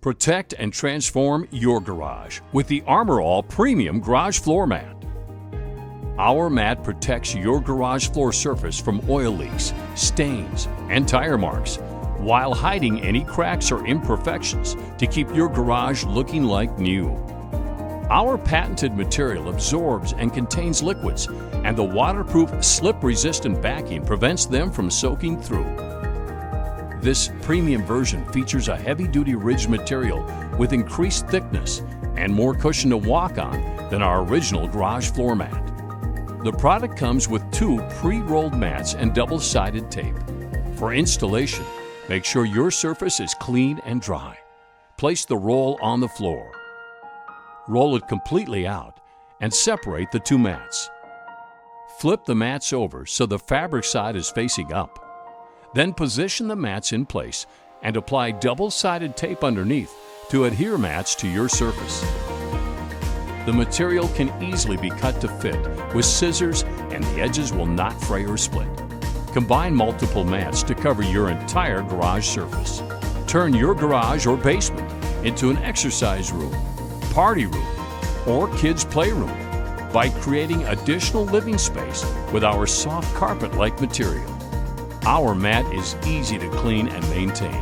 Protect and transform your garage with the Armor All Premium Garage Floor Mat. Our mat protects your garage floor surface from oil leaks, stains, and tire marks, while hiding any cracks or imperfections to keep your garage looking like new. Our patented material absorbs and contains liquids, and the waterproof, slip-resistant backing prevents them from soaking through. This premium version features a heavy-duty ridged material with increased thickness and more cushion to walk on than our original garage floor mat. The product comes with 2 pre-rolled mats and double-sided tape. For installation, make sure your surface is clean and dry. Place the roll on the floor. Roll it completely out and separate the 2 mats. Flip the mats over so the fabric side is facing up. Then position the mats in place and apply double-sided tape underneath to adhere mats to your surface. The material can easily be cut to fit with scissors, and the edges will not fray or split. Combine multiple mats to cover your entire garage surface. Turn your garage or basement into an exercise room, party room, or kids' playroom by creating additional living space with our soft carpet-like material. Our mat is easy to clean and maintain.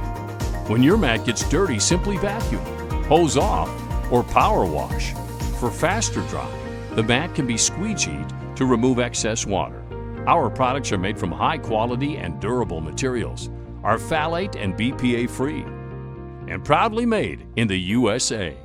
When your mat gets dirty, simply vacuum, hose off, or power wash. For faster dry, the mat can be squeegeed to remove excess water. Our products are made from high quality and durable materials, are phthalate and BPA free, and proudly made in the USA.